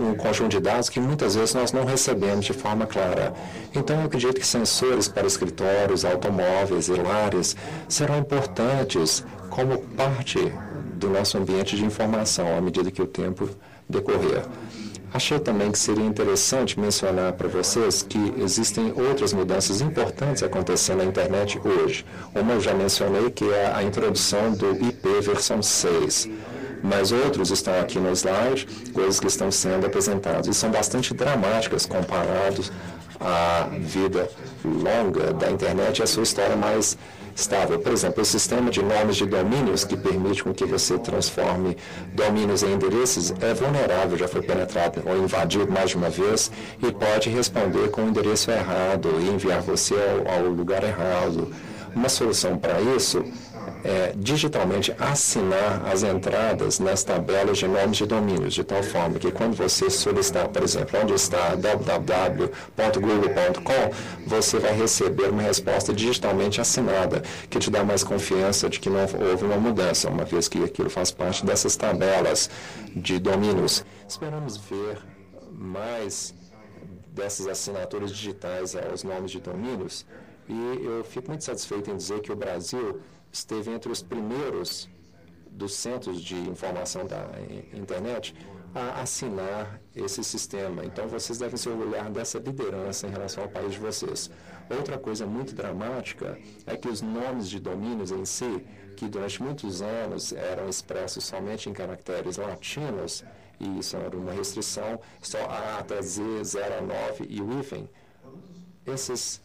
um conjunto de dados que muitas vezes nós não recebemos de forma clara. Então, eu acredito que sensores para escritórios, automóveis e lares serão importantes como parte do nosso ambiente de informação à medida que o tempo decorrer. Achei também que seria interessante mencionar para vocês que existem outras mudanças importantes acontecendo na internet hoje. Uma eu já mencionei, que é a introdução do IP versão 6. Mas outros estão aqui no slide, coisas que estão sendo apresentadas. E são bastante dramáticas comparados à vida longa da internet e a sua história mais estável. Por exemplo, o sistema de nomes de domínios que permite com que você transforme domínios em endereços é vulnerável, já foi penetrado ou invadido mais de uma vez e pode responder com o endereço errado e enviar você ao lugar errado. Uma solução para isso é digitalmente assinar as entradas nas tabelas de nomes de domínios, de tal forma que quando você solicitar, por exemplo, onde está www.google.com, você vai receber uma resposta digitalmente assinada, que te dá mais confiança de que não houve uma mudança, uma vez que aquilo faz parte dessas tabelas de domínios. Esperamos ver mais dessas assinaturas digitais aos nomes de domínios, e eu fico muito satisfeito em dizer que o Brasil esteve entre os primeiros dos centros de informação da internet a assinar esse sistema. Então, vocês devem se orgulhar dessa liderança em relação ao país de vocês. Outra coisa muito dramática é que os nomes de domínios em si, que durante muitos anos eram expressos somente em caracteres latinos, e isso era uma restrição, só A até Z, 0 a 9 e o hífen, essas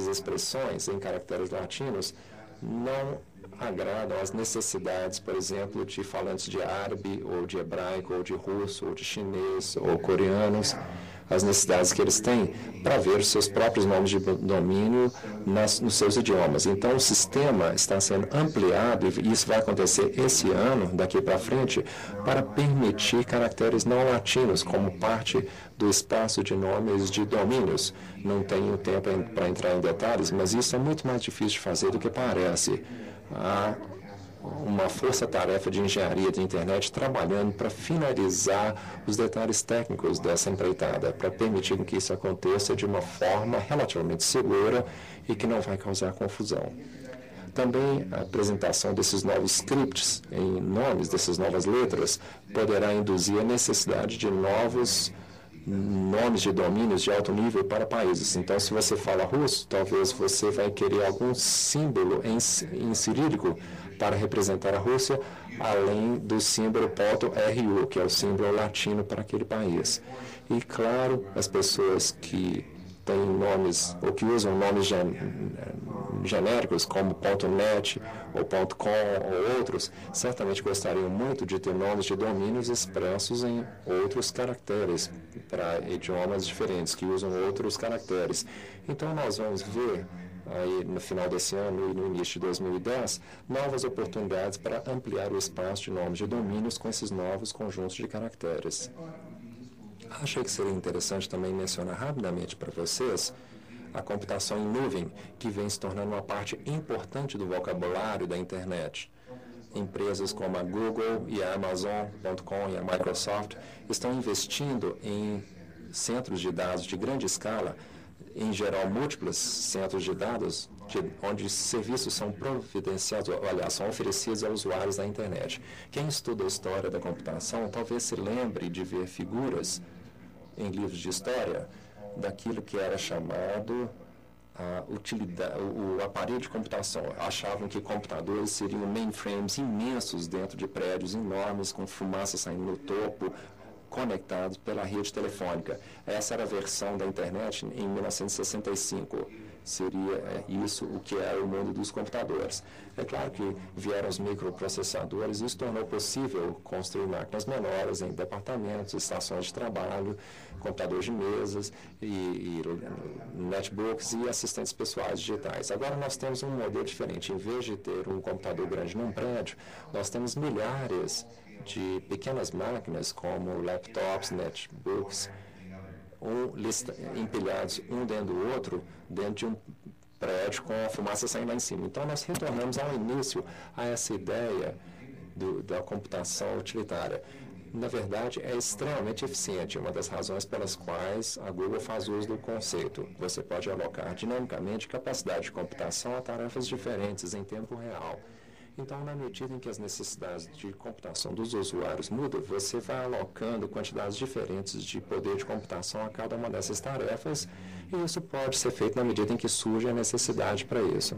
expressões em caracteres latinos não agradam às necessidades, por exemplo, de falantes de árabe, ou de hebraico, ou de russo, ou de chinês, ou coreanos, as necessidades que eles têm para ver seus próprios nomes de domínio nos seus idiomas. Então, o sistema está sendo ampliado, e isso vai acontecer esse ano, daqui para frente, para permitir caracteres não latinos como parte do espaço de nomes de domínios. Não tenho tempo para entrar em detalhes, mas isso é muito mais difícil de fazer do que parece. Há uma força-tarefa de engenharia de internet trabalhando para finalizar os detalhes técnicos dessa empreitada, para permitir que isso aconteça de uma forma relativamente segura e que não vai causar confusão. Também a apresentação desses novos scripts em nomes, dessas novas letras, poderá induzir a necessidade de novos nomes de domínios de alto nível para países. Então, se você fala russo, talvez você vai querer algum símbolo em cirílico para representar a Rússia, além do símbolo .ru, que é o símbolo latino para aquele país. E, claro, as pessoas que têm nomes, ou que usam nomes genéricos, como .net, ou .com, ou outros, certamente gostariam muito de ter nomes de domínios expressos em outros caracteres, para idiomas diferentes, que usam outros caracteres. Então, nós vamos ver aí no final desse ano e no início de 2010, novas oportunidades para ampliar o espaço de nomes de domínios com esses novos conjuntos de caracteres. Achei que seria interessante também mencionar rapidamente para vocês a computação em nuvem, que vem se tornando uma parte importante do vocabulário da internet. Empresas como a Google e a Amazon.com e a Microsoft estão investindo em centros de dados de grande escala, em geral múltiplos centros de dados, onde serviços são providenciados, aliás, são oferecidos a usuários da internet. Quem estuda a história da computação talvez se lembre de ver figuras em livros de história daquilo que era chamado o aparelho de computação. Achavam que computadores seriam mainframes imensos dentro de prédios enormes, com fumaça saindo no topo, conectados pela rede telefônica. Essa era a versão da internet em 1965. Seria isso o que era o mundo dos computadores. É claro que vieram os microprocessadores e isso tornou possível construir máquinas menores em departamentos, estações de trabalho, computadores de mesas e netbooks e assistentes pessoais digitais. Agora nós temos um modelo diferente. Em vez de ter um computador grande num prédio, nós temos milhares de pequenas máquinas como laptops, netbooks, empilhados um dentro do outro, dentro de um prédio com a fumaça saindo lá em cima. Então, nós retornamos ao início a essa ideia da computação utilitária. na verdade, é extremamente eficiente, uma das razões pelas quais a Google faz uso do conceito. Você pode alocar dinamicamente capacidade de computação a tarefas diferentes em tempo real. Então, na medida em que as necessidades de computação dos usuários mudam, você vai alocando quantidades diferentes de poder de computação a cada uma dessas tarefas, e isso pode ser feito na medida em que surge a necessidade para isso.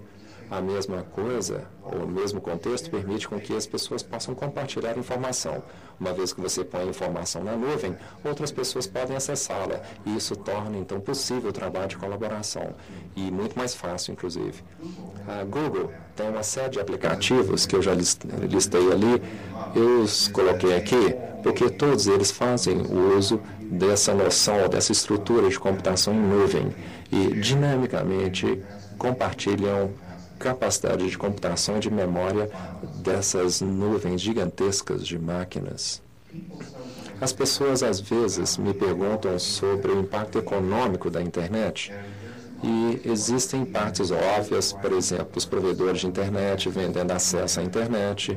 A mesma coisa, ou o mesmo contexto, permite com que as pessoas possam compartilhar informação. Uma vez que você põe informação na nuvem, outras pessoas podem acessá-la, e isso torna, então, possível o trabalho de colaboração, e muito mais fácil, inclusive. A Google tem uma série de aplicativos que eu já listei ali, eu os coloquei aqui, porque todos eles fazem o uso dessa noção, dessa estrutura de computação em nuvem, e dinamicamente compartilham capacidade de computação e de memória dessas nuvens gigantescas de máquinas. As pessoas, às vezes, me perguntam sobre o impacto econômico da internet. E existem partes óbvias, por exemplo, os provedores de internet vendendo acesso à internet,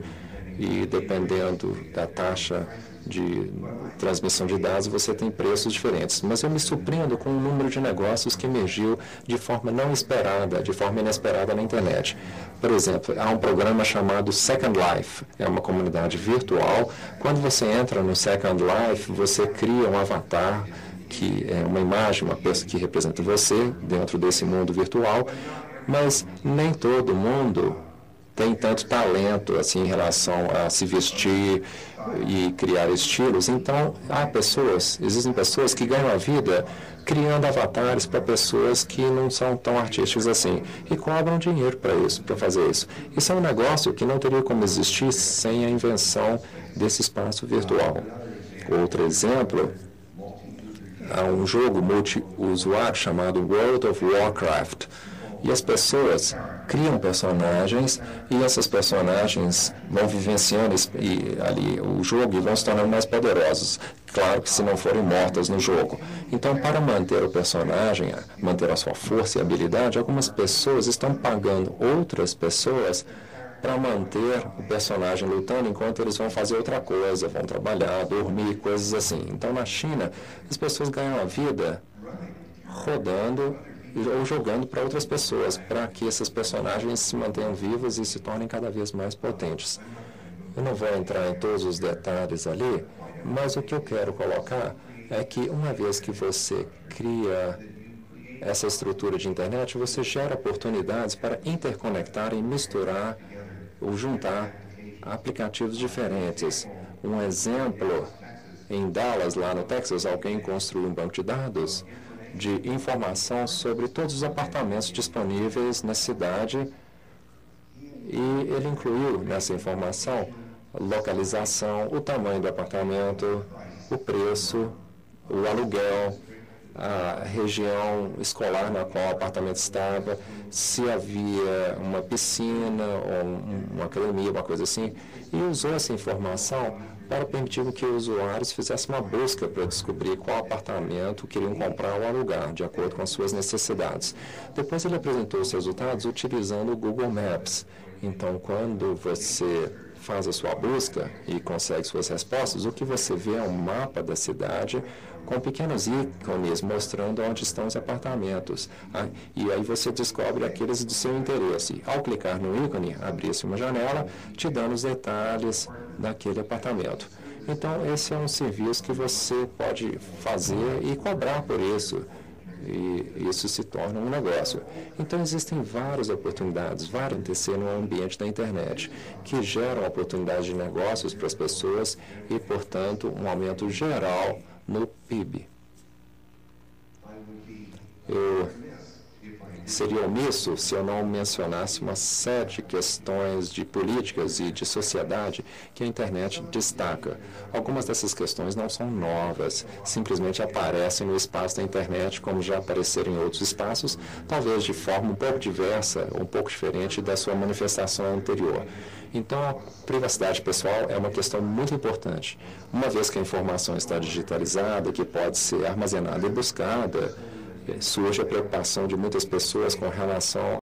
e dependendo da taxa de transmissão de dados, você tem preços diferentes. Mas eu me surpreendo com o número de negócios que emergiu de forma não esperada, de forma inesperada na internet. Por exemplo, há um programa chamado Second Life, é uma comunidade virtual. Quando você entra no Second Life, você cria um avatar, que é uma imagem, uma pessoa que representa você dentro desse mundo virtual, mas nem todo mundo tem tanto talento assim em relação a se vestir e criar estilos. Então, existem pessoas que ganham a vida criando avatares para pessoas que não são tão artísticas assim e cobram dinheiro para isso, para fazer isso. Isso é um negócio que não teria como existir sem a invenção desse espaço virtual. Outro exemplo, há um jogo multiusuário chamado World of Warcraft. E as pessoas criam personagens e essas personagens vão vivenciando ali o jogo e vão se tornando mais poderosos. Claro que se não forem mortas no jogo. Então, para manter o personagem, manter a sua força e habilidade, algumas pessoas estão pagando outras pessoas para manter o personagem lutando enquanto eles vão fazer outra coisa, vão trabalhar, dormir, coisas assim. Então, na China, as pessoas ganham a vida rodando ou jogando para outras pessoas, para que esses personagens se mantenham vivos e se tornem cada vez mais potentes. Eu não vou entrar em todos os detalhes ali, mas o que eu quero colocar é que uma vez que você cria essa estrutura de internet, você gera oportunidades para interconectar e misturar ou juntar aplicativos diferentes. Um exemplo, em Dallas, lá no Texas, alguém construiu um banco de dados de informação sobre todos os apartamentos disponíveis na cidade, e ele incluiu nessa informação localização, o tamanho do apartamento, o preço, o aluguel, a região escolar na qual o apartamento estava, se havia uma piscina ou uma academia, uma coisa assim, e usou essa informação para permitir que os usuários fizessem uma busca para descobrir qual apartamento queriam comprar ou alugar, de acordo com as suas necessidades. Depois ele apresentou os resultados utilizando o Google Maps. Então, quando você faz a sua busca e consegue suas respostas, o que você vê é um mapa da cidade com pequenos ícones mostrando onde estão os apartamentos. E aí você descobre aqueles de seu interesse. Ao clicar no ícone, abrir-se uma janela, te dando os detalhes daquele apartamento. Então, esse é um serviço que você pode fazer e cobrar por isso. E isso se torna um negócio. Então, existem várias oportunidades, vai acontecer no ambiente da internet, que geram oportunidades de negócios para as pessoas e, portanto, um aumento geral no PIB. Eu seria omisso se eu não mencionasse uma série de questões de políticas e de sociedade que a internet destaca. Algumas dessas questões não são novas, simplesmente aparecem no espaço da internet como já apareceram em outros espaços, talvez de forma um pouco diversa, um pouco diferente da sua manifestação anterior. Então, a privacidade pessoal é uma questão muito importante. Uma vez que a informação está digitalizada, que pode ser armazenada e buscada, surge a preocupação de muitas pessoas com relação